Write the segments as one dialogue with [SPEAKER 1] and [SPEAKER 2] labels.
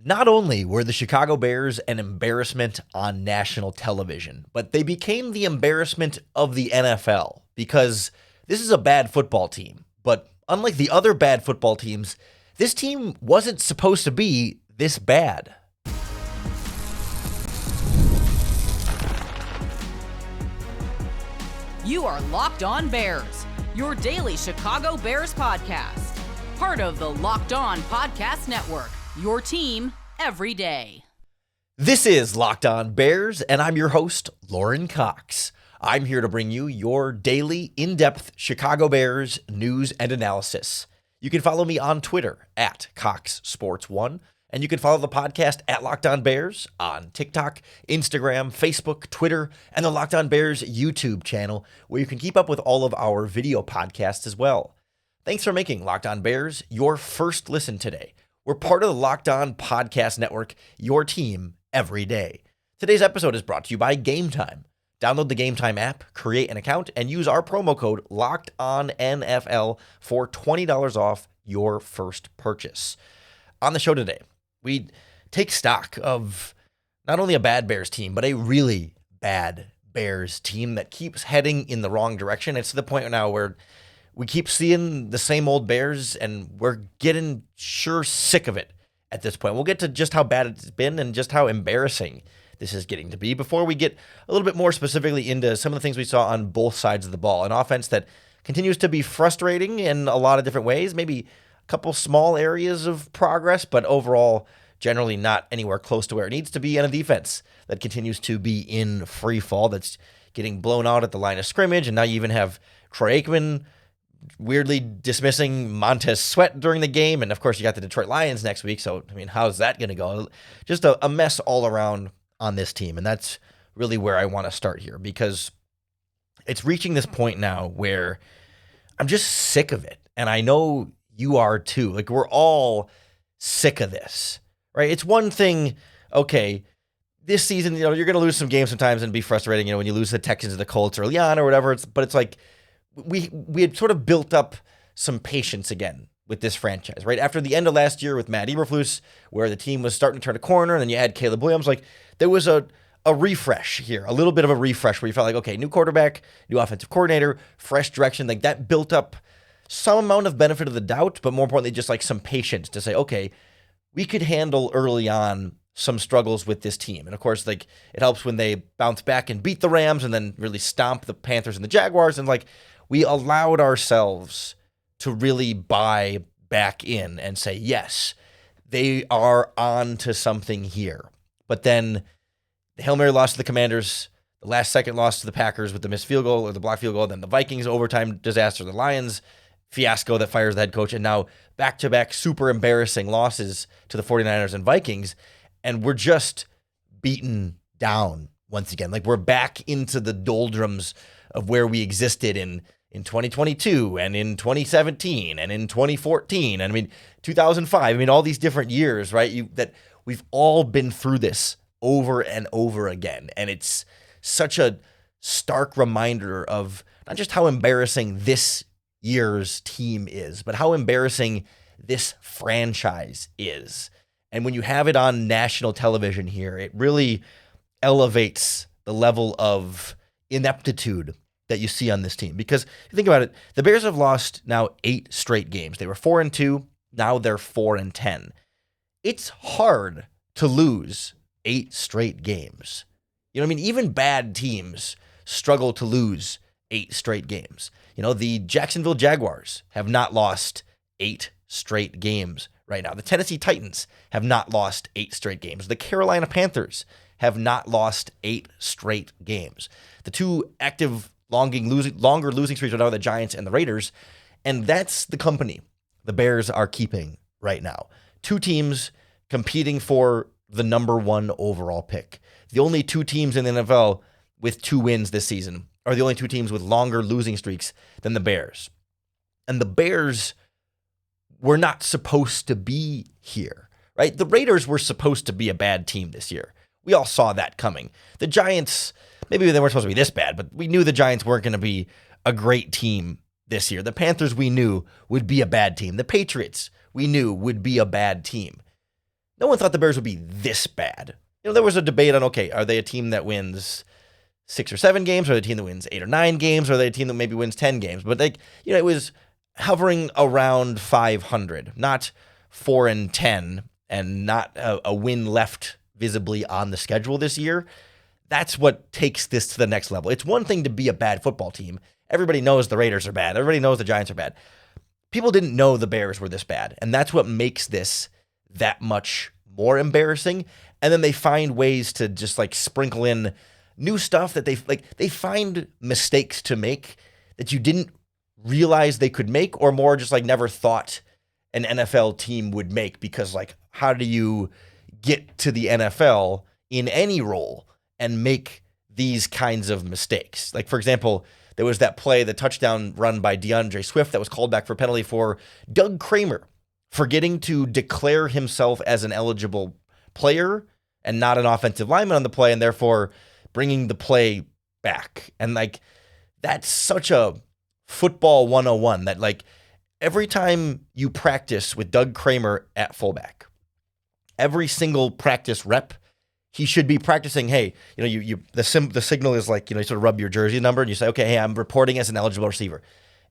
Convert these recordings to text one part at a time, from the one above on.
[SPEAKER 1] Not only were the Chicago Bears an embarrassment on national television, but they became the embarrassment of the NFL because this is a bad football team. But unlike the other bad football teams, this team wasn't supposed to be this bad.
[SPEAKER 2] You are Locked On Bears, your daily Chicago Bears podcast. Part of the Locked On Podcast Network, your team every day.
[SPEAKER 1] This is Locked On Bears, and I'm your host, Lauren Cox. I'm here to bring you your daily, in-depth Chicago Bears news and analysis. You can follow me on Twitter at CoxSports1, and you can follow the podcast at Locked On Bears on TikTok, Instagram, Facebook, Twitter, and the Locked On Bears YouTube channel, where you can keep up with all of our video podcasts as well. Thanks for making Locked On Bears your first listen today. We're part of the Locked On Podcast Network, your team every day. Today's episode is brought to you by Gametime. Download the Gametime app, create an account, and use our promo code LOCKEDONNFL for $20 off your first purchase. On the show today, we take stock of not only a bad Bears team, but a really bad Bears team that keeps heading in the wrong direction. It's to the point now where we keep seeing the same old Bears, and we're getting sure sick of it at this point. We'll get to just how bad it's been and just how embarrassing this is getting to be before we get a little bit more specifically into some of the things we saw on both sides of the ball. An offense that continues to be frustrating in a lot of different ways, maybe a couple small areas of progress, but overall generally not anywhere close to where it needs to be, and a defense that continues to be in free fall, that's getting blown out at the line of scrimmage, and now you even have Troy Aikman weirdly dismissing Montez Sweat during the game. And of course, you got the Detroit Lions next week. So, I mean, how's that going to go? Just a mess all around on this team. And that's really where I want to start here, because it's reaching this point now where I'm just sick of it. And I know you are too. Like, we're all sick of this, right? It's one thing, okay, this season, you're going to lose some games sometimes and be frustrating, when you lose the Texans or the Colts early on or whatever. But it's like, we had sort of built up some patience again with this franchise, right? After the end of last year with Matt Eberflus, where the team was starting to turn a corner, and then you had Caleb Williams, like there was a refresh here, a little bit of a refresh where you felt like, okay, new quarterback, new offensive coordinator, fresh direction, like that built up some amount of benefit of the doubt, but more importantly, just like some patience to say, okay, we could handle early on some struggles with this team. And of course, like it helps when they bounce back and beat the Rams and then really stomp the Panthers and the Jaguars, and like we allowed ourselves to really buy back in and say, yes, they are on to something here. But then the Hail Mary loss to the Commanders, the last second loss to the Packers with the missed field goal or the blocked field goal, then the Vikings overtime disaster, the Lions fiasco that fires the head coach, and now back-to-back super embarrassing losses to the 49ers and Vikings, and we're just beaten down once again. Like we're back into the doldrums of where we existed in 2022 and in 2017 and in 2014 and 2005. All these different years, right? That we've all been through this over and over again. And it's such a stark reminder of not just how embarrassing this year's team is, but how embarrassing this franchise is. And when you have it on national television here, it really elevates the level of ineptitude that you see on this team. Because if you think about it, the Bears have lost now 8 straight games. They were 4-2, now they're 4-10. It's hard to lose 8 straight games. Even bad teams struggle to lose 8 straight games. The Jacksonville Jaguars have not lost 8 straight games right now. The Tennessee Titans have not lost 8 straight games. The Carolina Panthers have not lost 8 straight games. The two active longer losing streaks are now the Giants and the Raiders, and that's the company the Bears are keeping right now. 2 teams competing for the number 1 overall pick. The only 2 teams in the NFL with 2 wins this season are the only 2 teams with longer losing streaks than the Bears. And the Bears were not supposed to be here, right? The Raiders were supposed to be a bad team this year. We all saw that coming. The Giants, maybe they weren't supposed to be this bad, but we knew the Giants weren't going to be a great team this year. The Panthers we knew would be a bad team. The Patriots we knew would be a bad team. no one thought the Bears would be this bad. There was a debate on, okay, are they a team that wins 6 or 7 games? Or are they a team that wins 8 or 9 games? Or are they a team that maybe wins 10 games? But it was hovering around 500, not 4-10, and not a win left visibly on the schedule this year. That's what takes this to the next level. It's one thing to be a bad football team. Everybody knows the Raiders are bad. Everybody knows the Giants are bad. People didn't know the Bears were this bad, and that's what makes this that much more embarrassing. And then they find ways to just sprinkle in new stuff that they find mistakes to make that you didn't realize they could make, or more just never thought an NFL team would make, because how do you get to the NFL in any role and make these kinds of mistakes? For example, there was that play, the touchdown run by DeAndre Swift that was called back for penalty for Doug Kramer forgetting to declare himself as an eligible player and not an offensive lineman on the play, and therefore bringing the play back. And that's such a football 101 that every time you practice with Doug Kramer at fullback, every single practice rep, he should be practicing, hey, the signal is you sort of rub your jersey number and you say, okay, hey, I'm reporting as an eligible receiver.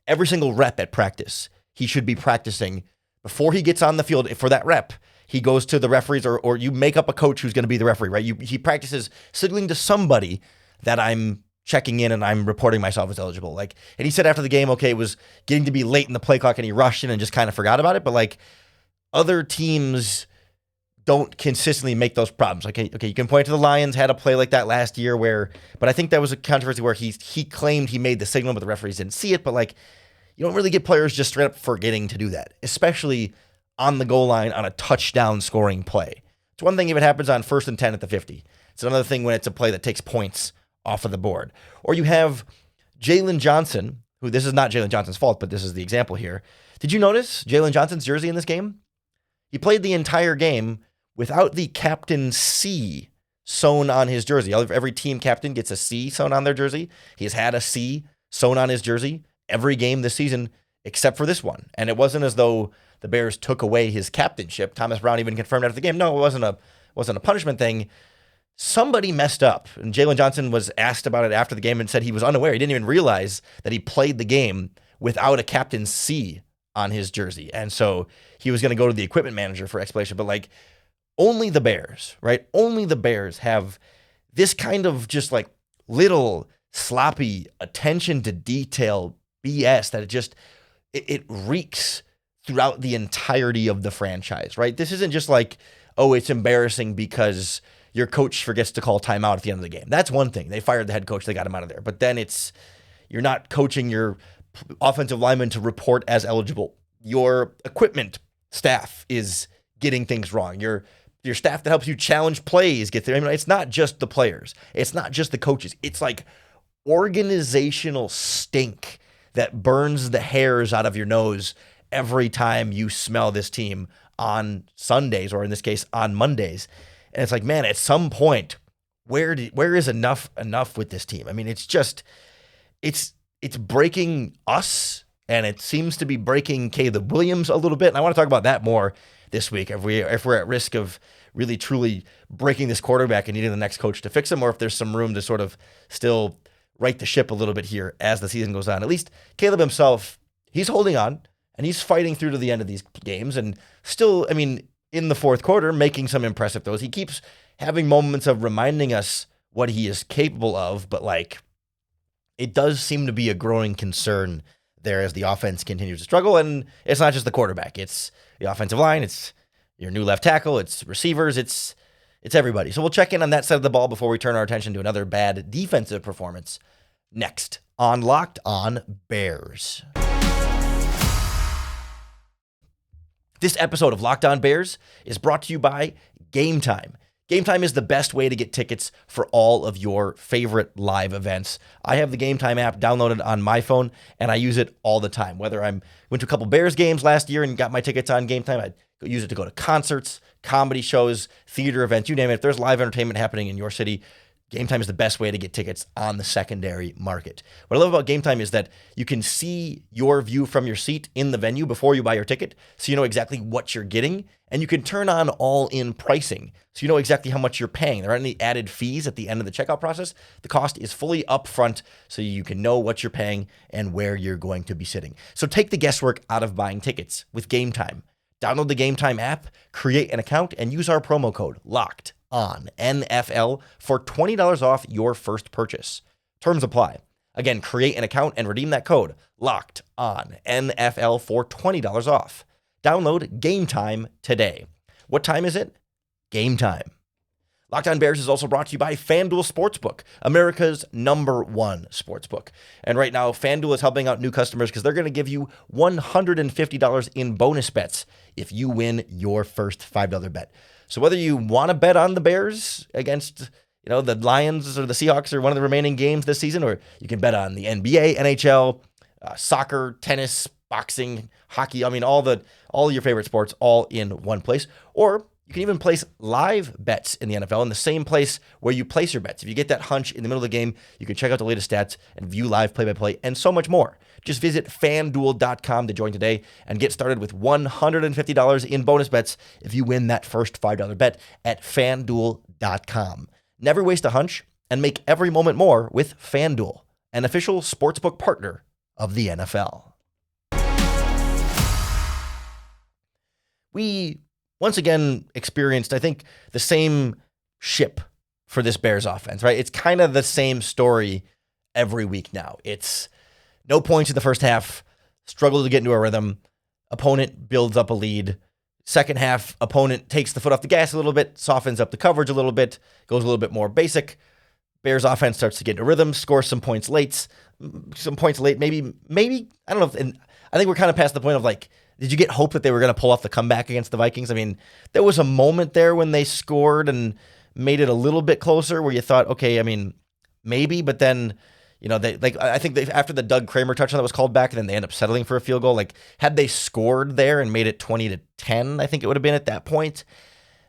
[SPEAKER 1] Every single rep at practice, he should be practicing before he gets on the field for that rep. He goes to the referees, or you make up a coach who's going to be the referee, right? He practices signaling to somebody that I'm checking in and I'm reporting myself as eligible. And he said after the game, okay, it was getting to be late in the play clock and he rushed in and just kind of forgot about it. But other teams don't consistently make those problems. Okay, you can point to the Lions had a play like that last year but I think that was a controversy where he claimed he made the signal, but the referees didn't see it. But you don't really get players just straight up forgetting to do that, especially on the goal line on a touchdown scoring play. It's one thing if it happens on 1st and 10 at the 50. It's another thing when it's a play that takes points off of the board. Or you have Jaylon Johnson, who, this is not Jaylon Johnson's fault, but this is the example here. Did you notice Jaylon Johnson's jersey in this game? He played the entire game without the captain C sewn on his jersey. Every team captain gets a C sewn on their jersey. He has had a C sewn on his jersey every game this season except for this one. And it wasn't as though the Bears took away his captainship. Thomas Brown even confirmed after the game, no, it wasn't a punishment thing. Somebody messed up. And Jaylon Johnson was asked about it after the game and said he was unaware. He didn't even realize that he played the game without a captain's C on his jersey. And so he was going to go to the equipment manager for explanation. But only the Bears, right? Only the Bears have this kind of just little sloppy attention to detail BS that it reeks throughout the entirety of the franchise, right? This isn't just oh, it's embarrassing because your coach forgets to call timeout at the end of the game. That's one thing. They fired the head coach. They got him out of there. But then you're not coaching your offensive lineman to report as eligible. Your equipment staff is getting things wrong. Your staff that helps you challenge plays get there. It's not just the players. It's not just the coaches. It's organizational stink that burns the hairs out of your nose every time you smell this team on Sundays, or in this case on Mondays. And it's man, at some point, where is enough with this team? It's breaking us, and it seems to be breaking Caleb Williams a little bit. And I want to talk about that more this week. If we're at risk of really truly breaking this quarterback and needing the next coach to fix him, or if there's some room to sort of still right the ship a little bit here as the season goes on. At least Caleb himself, he's holding on. And he's fighting through to the end of these games and still, in the fourth quarter, making some impressive throws. He keeps having moments of reminding us what he is capable of, but it does seem to be a growing concern there as the offense continues to struggle. And it's not just the quarterback. It's the offensive line. It's your new left tackle. It's receivers. It's everybody. So we'll check in on that side of the ball before we turn our attention to another bad defensive performance next on Locked On Bears. This episode of Locked On Bears is brought to you by Gametime. Gametime is the best way to get tickets for all of your favorite live events. I have the Gametime app downloaded on my phone, and I use it all the time. Whether I went to a couple Bears games last year and got my tickets on Gametime, I use it to go to concerts, comedy shows, theater events, you name it. If there's live entertainment happening in your city, Gametime is the best way to get tickets on the secondary market. What I love about Gametime is that you can see your view from your seat in the venue before you buy your ticket, so you know exactly what you're getting, and you can turn on all-in pricing, so you know exactly how much you're paying. There aren't any added fees at the end of the checkout process. The cost is fully upfront, so you can know what you're paying and where you're going to be sitting. So take the guesswork out of buying tickets with Gametime. Download the Gametime app, create an account, and use our promo code LOCKEDON NFL for $20 off your first purchase. Terms apply. Again, create an account and redeem that code LOCKEDON NFL for $20 off. Download Gametime today. What time is it? Game time. Locked On Bears is also brought to you by FanDuel Sportsbook, America's #1 sportsbook. And right now, FanDuel is helping out new customers because they're going to give you $150 in bonus bets if you win your first $5 bet. So whether you want to bet on the Bears against, the Lions or the Seahawks or one of the remaining games this season, or you can bet on the NBA, NHL, soccer, tennis, boxing, hockey, all your favorite sports all in one place. Or you can even place live bets in the NFL in the same place where you place your bets. If you get that hunch in the middle of the game, you can check out the latest stats and view live play-by-play and so much more. Just visit FanDuel.com to join today and get started with $150 in bonus bets if you win that first $5 bet at FanDuel.com. Never waste a hunch and make every moment more with FanDuel, an official sportsbook partner of the NFL. We once again experienced, I think, the same ship for this Bears offense, right? It's kind of the same story every week now. It's no points in the first half, struggle to get into a rhythm, opponent builds up a lead. Second half, opponent takes the foot off the gas a little bit, softens up the coverage a little bit, goes a little bit more basic. Bears offense starts to get into rhythm, scores some points late, maybe, I don't know. And I think we're kind of past the point of did you get hope that they were going to pull off the comeback against the Vikings? I mean, there was a moment there when they scored and made it a little bit closer where you thought, okay, maybe, but then, I think after the Doug Kramer touchdown that was called back, and then they end up settling for a field goal. Had they scored there and made it 20-10, I think it would have been at that point.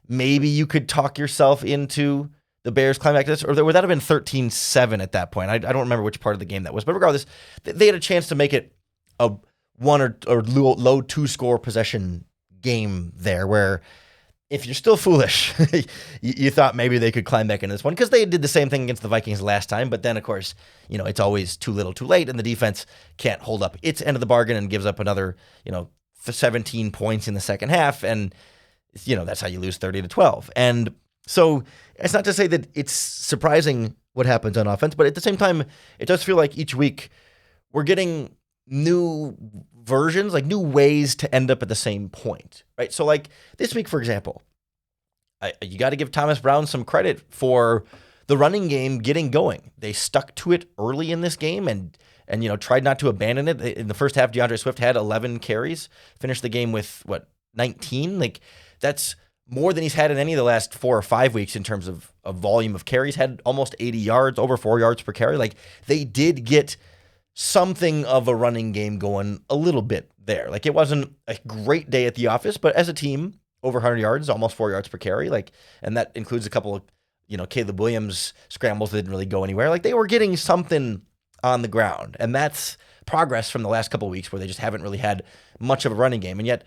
[SPEAKER 1] Maybe you could talk yourself into the Bears climbing back to this, or would that have been 13-7 at that point? I don't remember which part of the game that was, but regardless, they had a chance to make it a one or low 2-score possession game there, where if you're still foolish, you thought maybe they could climb back into this one, because they did the same thing against the Vikings last time. But then, of course, it's always too little too late, and the defense can't hold up its end of the bargain and gives up another, 17 points in the second half. And, that's how you lose 30-12. And so it's not to say that it's surprising what happens on offense, but at the same time, it does feel like each week we're getting new versions, new ways to end up at the same point, right? So this week, for example, you got to give Thomas Brown some credit for the running game getting going. They stuck to it early in this game and tried not to abandon it. In the first half, DeAndre Swift had 11 carries, finished the game with 19? That's more than he's had in any of the last 4 or 5 weeks in terms of volume of carries. Had almost 80 yards, over 4 yards per carry. They did get something of a running game going a little bit there. It wasn't a great day at the office, but as a team, over 100 yards, almost 4 yards per carry. And that includes a couple of, Caleb Williams scrambles that didn't really go anywhere. They were getting something on the ground. And that's progress from the last couple of weeks where they just haven't really had much of a running game. And yet,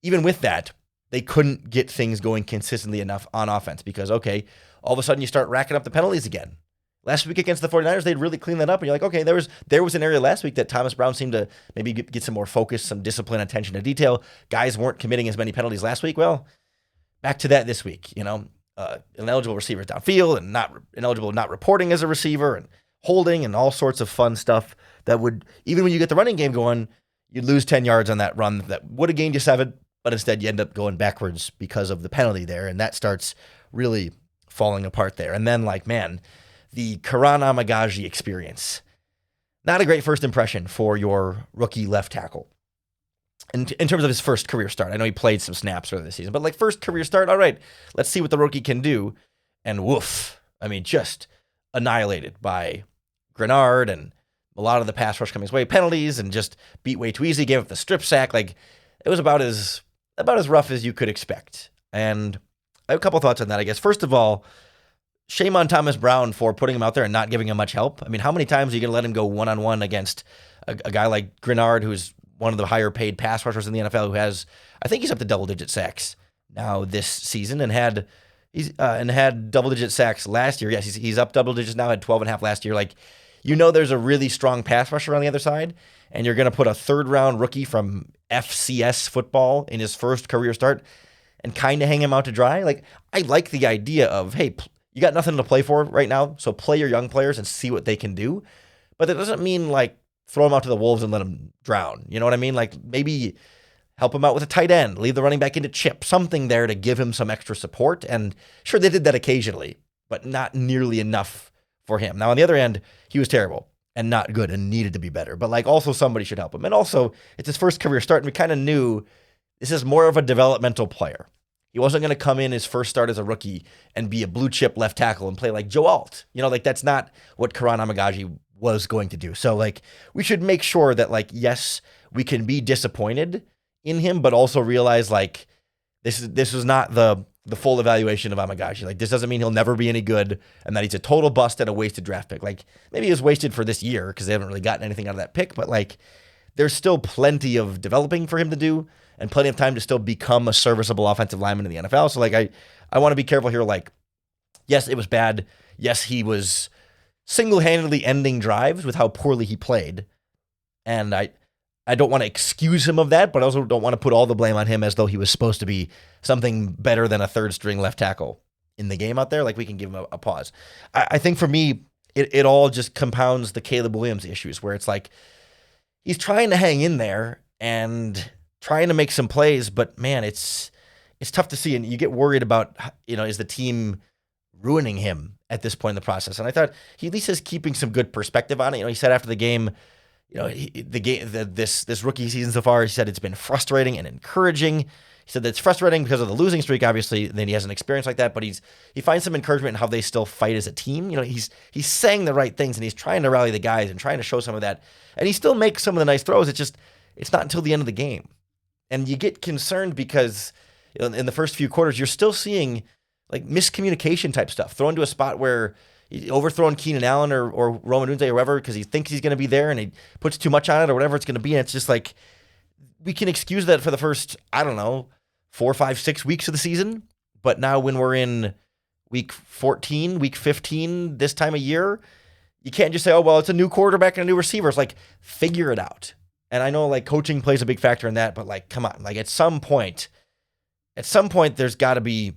[SPEAKER 1] even with that, they couldn't get things going consistently enough on offense because, okay, all of a sudden you start racking up the penalties again. Last week against the 49ers, they'd really clean that up. And you're like, okay, there was an area last week that Thomas Brown seemed to maybe get some more focus, some discipline, attention to detail. Guys weren't committing as many penalties last week. Well, back to that this week. Ineligible receivers downfield and not ineligible, not reporting as a receiver and holding and all sorts of fun stuff that would, even when you get the running game going, you'd lose 10 yards on that run that would have gained you 7, but instead you end up going backwards because of the penalty there. And that starts really falling apart there. And then the Karan Amagaji experience. Not a great first impression for your rookie left tackle. In terms of his first career start. I know he played some snaps earlier this season, but first career start, all right, let's see what the rookie can do. And woof, just annihilated by Grenard and a lot of the pass rush coming his way, penalties, and just beat way too easy, gave up the strip sack. It was about as rough as you could expect. And I have a couple thoughts on that, I guess. First of all, shame on Thomas Brown for putting him out there and not giving him much help. I mean, how many times are you going to let him go one-on-one against a guy like Grenard, who's one of the higher paid pass rushers in the NFL, who has, I think he's up to double-digit sacks now this season and had double-digit sacks last year. Yes, he's up double digits now, had 12.5 last year. Like, there's a really strong pass rusher on the other side, and you're going to put a third-round rookie from FCS football in his first career start and kind of hang him out to dry. Like, I like the idea of, hey, you got nothing to play for right now, so play your young players and see what they can do. But that doesn't mean, like, throw them out to the wolves and let them drown. You know what I mean? Like, maybe help him out with a tight end, leave the running back into chip, something there to give him some extra support. And sure, they did that occasionally, but not nearly enough for him. Now, on the other end, he was terrible and not good and needed to be better. But, like, also somebody should help him. And also, it's his first career start, and we kind of knew this is more of a developmental player. He wasn't going to come in his first start as a rookie and be a blue chip left tackle and play like Joe Alt. That's not what Karan Amagaji was going to do. So, like, we should make sure that, like, yes, we can be disappointed in him, but also realize, like, this is not the full evaluation of Amagaji. Like, this doesn't mean he'll never be any good and that he's a total bust and a wasted draft pick. Like, maybe he was wasted for this year because they haven't really gotten anything out of that pick, but, like, there's still plenty of developing for him to do and plenty of time to still become a serviceable offensive lineman in the NFL. So, like, I want to be careful here. Like, yes, it was bad. Yes, he was single-handedly ending drives with how poorly he played. And I don't want to excuse him of that, but I also don't want to put all the blame on him as though he was supposed to be something better than a third-string left tackle in the game out there. Like, we can give him a pause. I think for me, it all just compounds the Caleb Williams issues, where it's like he's trying to hang in there and trying to make some plays, but, man, it's tough to see, and you get worried about, is the team ruining him at this point in the process? And I thought he at least is keeping some good perspective on it. He said after the game, this rookie season so far, he said it's been frustrating and encouraging. He said that it's frustrating because of the losing streak, obviously, then he has an experience like that, but he finds some encouragement in how they still fight as a team. He's saying the right things, and he's trying to rally the guys and trying to show some of that, and he still makes some of the nice throws. It's not until the end of the game. And you get concerned because in the first few quarters, you're still seeing, like, miscommunication type stuff, thrown to a spot where overthrowing Keenan Allen or Rome Odunze or whoever because he thinks he's going to be there and he puts too much on it or whatever it's going to be. And it's just like, we can excuse that for the first, 4, 5, 6 weeks of the season. But now when we're in week 14, week 15, this time of year, you can't just say, oh, well, it's a new quarterback and a new receiver. It's like, figure it out. And I know, like, coaching plays a big factor in that, but, like, come on. Like, at some point, there's got to be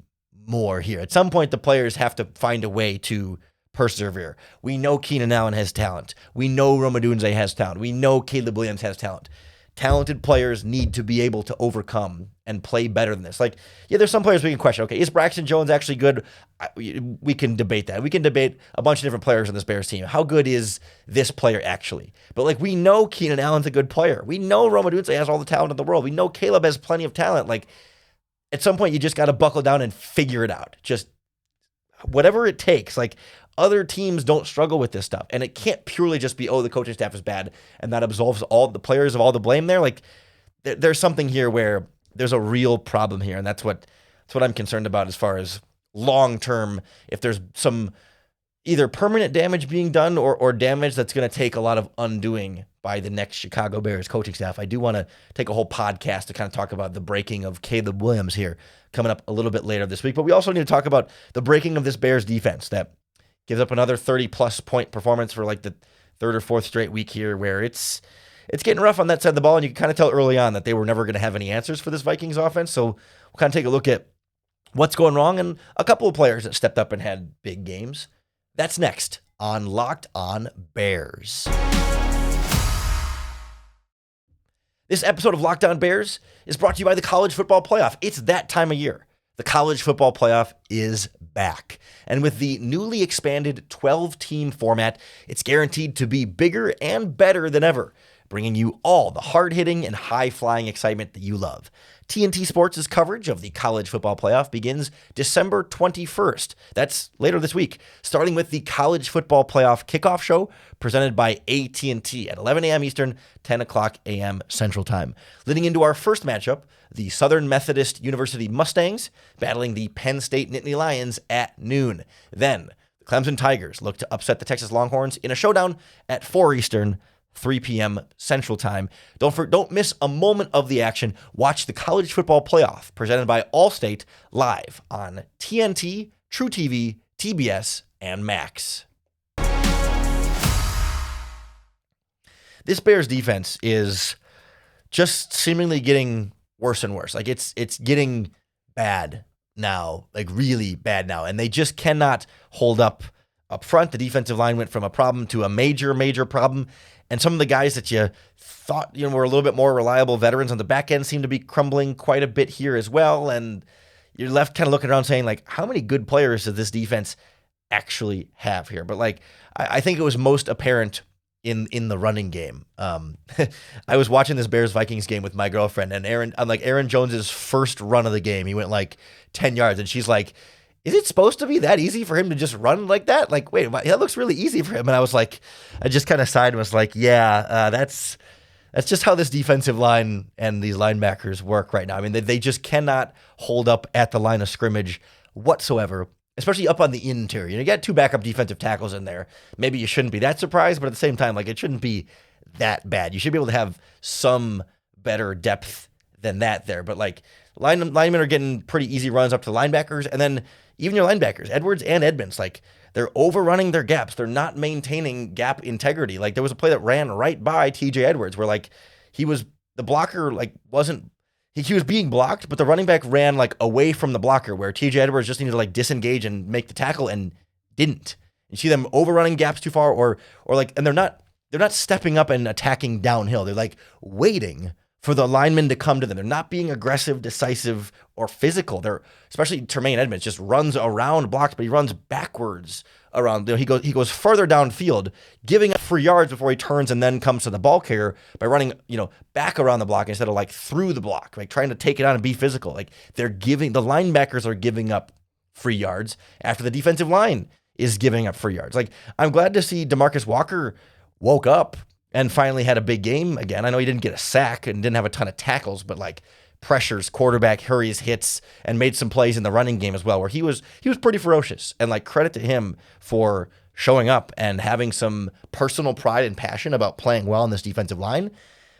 [SPEAKER 1] more here. At some point, the players have to find a way to persevere. We know Keenan Allen has talent. We know Rome Odunze has talent. We know Caleb Williams has talent. Talented players need to be able to overcome and play better than this. Like, yeah, there's some players we can question. Okay, is Braxton Jones actually good? We can debate that. We can debate a bunch of different players on this Bears team. How good is this player actually? But, like, we know Keenan Allen's a good player. We know Rome Odunze has all the talent in the world. We know Caleb has plenty of talent. Like, at some point, you just got to buckle down and figure it out. Just whatever it takes. Like, other teams don't struggle with this stuff. And it can't purely just be, oh, the coaching staff is bad, and that absolves all the players of all the blame there. Like, there's something here where there's a real problem here, and that's what I'm concerned about as far as long-term, if there's some either permanent damage being done or damage that's going to take a lot of undoing by the next Chicago Bears coaching staff. I do want to take a whole podcast to kind of talk about the breaking of Caleb Williams here coming up a little bit later this week. But we also need to talk about the breaking of this Bears defense that gives up another 30-plus point performance for, like, the third or fourth straight week here, where it's getting rough on that side of the ball, and you can kind of tell early on that they were never going to have any answers for this Vikings offense. So we'll kind of take a look at what's going wrong and a couple of players that stepped up and had big games. That's next on Locked On Bears. This episode of Locked On Bears is brought to you by the College Football Playoff. It's that time of year. The College Football Playoff is back. And with the newly expanded 12-team format, it's guaranteed to be bigger and better than ever. bringing you all the hard-hitting and high-flying excitement that you love. TNT Sports' coverage of the college football playoff begins December 21st. That's later this week, starting with the college football playoff kickoff show presented by AT&T at 11 a.m. Eastern, 10 o'clock a.m. Central Time. Leading into our first matchup, the Southern Methodist University Mustangs battling the Penn State Nittany Lions at noon. Then, the Clemson Tigers look to upset the Texas Longhorns in a showdown at 4 Eastern, 3 p.m. Central Time. Don't miss a moment of the action. Watch the college football playoff presented by Allstate live on TNT, True TV, TBS, and Max. This Bears defense is just seemingly getting worse and worse. Like it's getting bad now, like really bad now, and they just cannot hold up front. The defensive line went from a problem to a major problem. And some of the guys that you thought were a little bit more reliable veterans on the back end seem to be crumbling quite a bit here as well. And you're left kind of looking around saying, like, how many good players does this defense actually have here? But like, I think it was most apparent in the running game. I was watching this Bears Vikings game with my girlfriend, and Aaron Jones's first run of the game, he went like 10 yards, and she's like, is it supposed to be that easy for him to just run like that? Like, wait, that looks really easy for him. And I was like, I just kind of sighed and was like, yeah, that's just how this defensive line and these linebackers work right now. I mean, they just cannot hold up at the line of scrimmage whatsoever, especially up on the interior. You got two backup defensive tackles in there. Maybe you shouldn't be that surprised, but at the same time, like, it shouldn't be that bad. You should be able to have some better depth than that there. But like, linemen are getting pretty easy runs up to linebackers, and then even your linebackers, Edwards and Edmonds, like, they're overrunning their gaps. They're not maintaining gap integrity. Like, there was a play that ran right by TJ Edwards where, like, he was being blocked, but the running back ran, like, away from the blocker where TJ Edwards just needed to, like, disengage and make the tackle and didn't. You see them overrunning gaps too far or and they're not stepping up and attacking downhill. They're, like, waiting for the linemen to come to them. They're not being aggressive, decisive, or physical. Especially Tremaine Edmonds just runs around blocks, but he runs backwards around. He goes further downfield, giving up free yards before he turns and then comes to the ball carrier by running, back around the block instead of like through the block, like trying to take it on and be physical. Like the linebackers are giving up free yards after the defensive line is giving up free yards. Like, I'm glad to see DeMarcus Walker woke up and finally had a big game again. I know he didn't get a sack and didn't have a ton of tackles, but like pressures, quarterback hurries, hits, and made some plays in the running game as well, where he was pretty ferocious. And like, credit to him for showing up and having some personal pride and passion about playing well in this defensive line.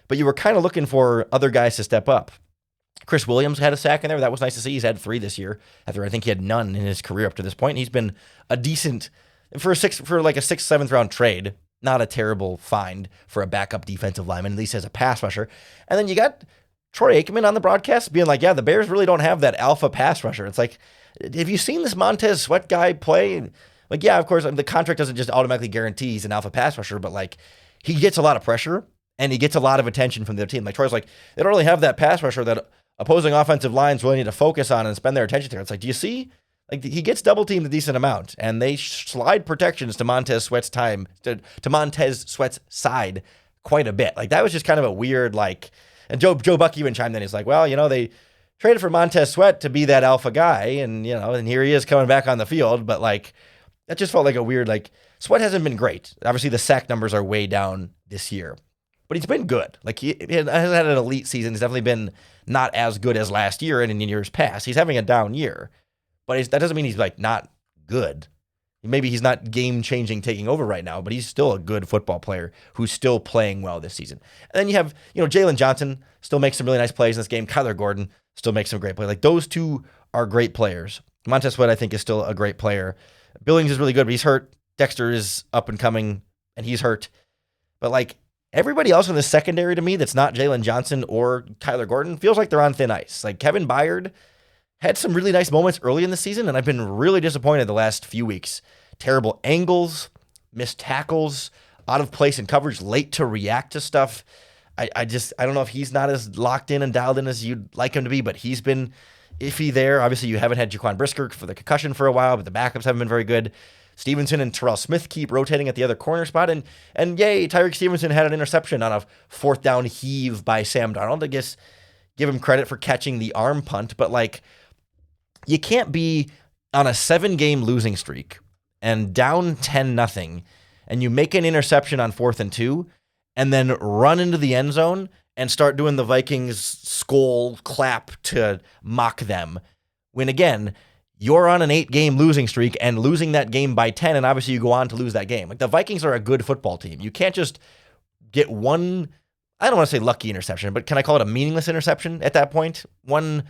[SPEAKER 1] But you were kind of looking for other guys to step up. Chris Williams had a sack in there. That was nice to see. He's had 3 this year, after I think he had none in his career up to this point. He's been a decent for like a 6th, 7th round trade. Not a terrible find for a backup defensive lineman, at least as a pass rusher. And then you got Troy Aikman on the broadcast being like, yeah, the Bears really don't have that alpha pass rusher. It's like, have you seen this Montez Sweat guy play? Like, yeah, of course, the contract doesn't just automatically guarantee he's an alpha pass rusher, but like, he gets a lot of pressure and he gets a lot of attention from the team. Like, Troy's like, they don't really have that pass rusher that opposing offensive lines really need to focus on and spend their attention to. It's like, do you see? Like, he gets double teamed a decent amount, and they slide protections to Montez Sweat's side quite a bit. Like, that was just kind of a weird, like, and Joe Buck even chimed in. He's like, well, they traded for Montez Sweat to be that alpha guy, and and here he is coming back on the field. But like, that just felt like a weird, like, Sweat hasn't been great. Obviously, the sack numbers are way down this year, but he's been good. Like, he hasn't had an elite season. He's definitely been not as good as last year and in years past. He's having a down year. But that doesn't mean he's like not good. Maybe he's not game-changing taking over right now, but he's still a good football player who's still playing well this season. And then you have, Jaylon Johnson still makes some really nice plays in this game. Kyler Gordon still makes some great plays. Like, those two are great players. Montez Sweat, I think, is still a great player. Billings is really good, but he's hurt. Dexter is up and coming, and he's hurt. But like, everybody else in the secondary to me that's not Jaylon Johnson or Kyler Gordon feels like they're on thin ice. Like, Kevin Byard had some really nice moments early in the season, and I've been really disappointed the last few weeks. Terrible angles, missed tackles, out of place in coverage, late to react to stuff. I don't know if he's not as locked in and dialed in as you'd like him to be, but he's been iffy there. Obviously, you haven't had Jaquan Brisker for the concussion for a while, but the backups haven't been very good. Stevenson and Terrell Smith keep rotating at the other corner spot. And yay, Tyreek Stevenson had an interception on a fourth down heave by Sam Darnold. I guess give him credit for catching the arm punt, but like you can't be on a 7-game losing streak and down 10-0, and you make an interception on 4th and 2, and then run into the end zone and start doing the Vikings skull clap to mock them. When again, you're on an 8-game losing streak and losing that game by 10, and obviously you go on to lose that game. Like the Vikings are a good football team. You can't just get one, I don't want to say lucky interception, but can I call it a meaningless interception at that point? One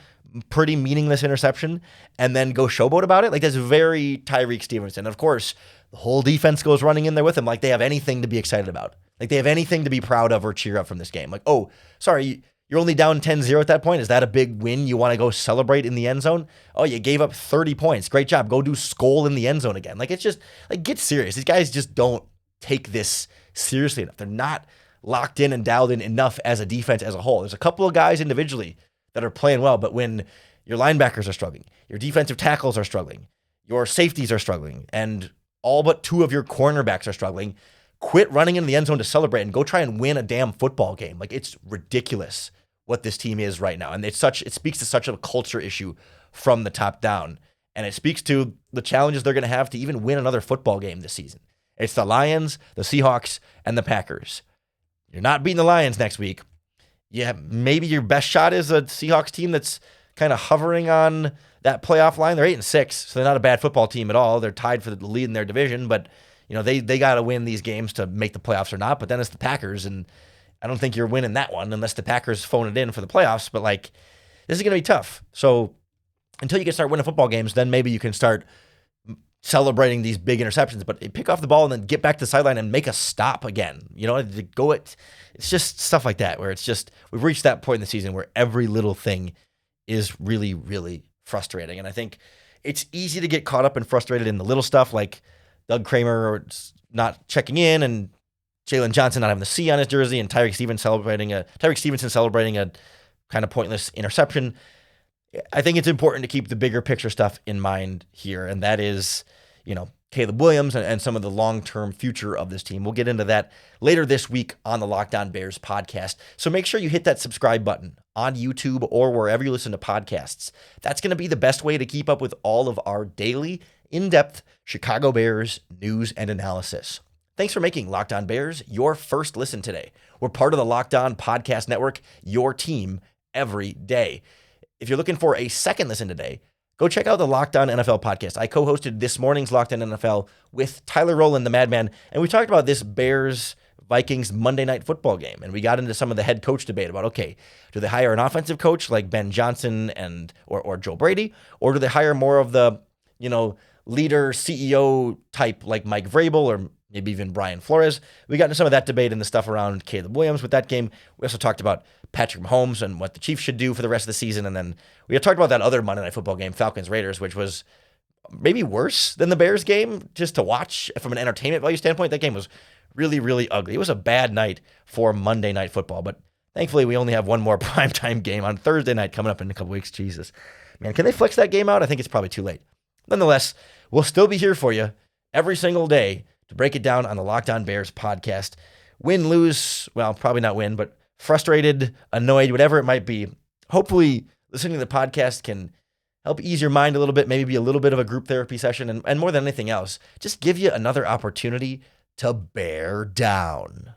[SPEAKER 1] pretty meaningless interception and then go showboat about it? Like that's very Tyreek Stevenson. Of course, the whole defense goes running in there with him like they have anything to be excited about. Like they have anything to be proud of or cheer up from this game. Like, oh, sorry, you're only down 10-0 at that point. Is that a big win? You want to go celebrate in the end zone? Oh, you gave up 30 points. Great job. Go do skull in the end zone again. Like, it's just, like, get serious. These guys just don't take this seriously enough. They're not locked in and dialed in enough as a defense as a whole. There's a couple of guys individually that are playing well, but when your linebackers are struggling, your defensive tackles are struggling, your safeties are struggling, and all but 2 of your cornerbacks are struggling, quit running into the end zone to celebrate and go try and win a damn football game. Like, it's ridiculous what this team is right now. And it speaks to such a culture issue from the top down. And it speaks to the challenges they're going to have to even win another football game this season. It's the Lions, the Seahawks, and the Packers. You're not beating the Lions next week. Yeah, maybe your best shot is a Seahawks team that's kind of hovering on that playoff line. They're 8-6, so they're not a bad football team at all. They're tied for the lead in their division, but you know they got to win these games to make the playoffs or not. But then it's the Packers, and I don't think you're winning that one unless the Packers phone it in for the playoffs. But like, this is going to be tough. So until you can start winning football games, then maybe you can start celebrating these big interceptions. But pick off the ball and then get back to the sideline and make a stop again. You know, it's just stuff like that where it's just we've reached that point in the season where every little thing is really, really frustrating. And I think it's easy to get caught up and frustrated in the little stuff like Doug Kramer not checking in and Jaylon Johnson not having the C on his jersey and Tyreek Stevenson celebrating a kind of pointless interception. I think it's important to keep the bigger picture stuff in mind here, and that is, you know, Caleb Williams and some of the long-term future of this team. We'll get into that later this week on the Locked On Bears podcast. So make sure you hit that subscribe button on YouTube or wherever you listen to podcasts. That's going to be the best way to keep up with all of our daily, in-depth Chicago Bears news and analysis. Thanks for making Locked On Bears your first listen today. We're part of the Locked On Podcast Network, your team every day. If you're looking for a second listen today, go check out the Locked On NFL podcast. I co-hosted this morning's Locked On NFL with Tyler Rowland, the Madman, and we talked about this Bears-Vikings Monday Night Football game, and we got into some of the head coach debate about, okay, do they hire an offensive coach like Ben Johnson or Joe Brady, or do they hire more of the, you know, leader, CEO type like Mike Vrabel or maybe even Brian Flores? We got into some of that debate and the stuff around Caleb Williams with that game. We also talked about Patrick Mahomes and what the Chiefs should do for the rest of the season. And then we had talked about that other Monday Night Football game, Falcons-Raiders, which was maybe worse than the Bears game just to watch from an entertainment value standpoint. That game was really, really ugly. It was a bad night for Monday Night Football, but thankfully we only have one more primetime game on Thursday night coming up in a couple weeks. Jesus. Man, can they flex that game out? I think it's probably too late. Nonetheless, we'll still be here for you every single day to break it down on the Locked On Bears podcast. Win, lose, well, probably not win, but frustrated, annoyed, whatever it might be. Hopefully, listening to the podcast can help ease your mind a little bit, maybe be a little bit of a group therapy session, and more than anything else, just give you another opportunity to bear down.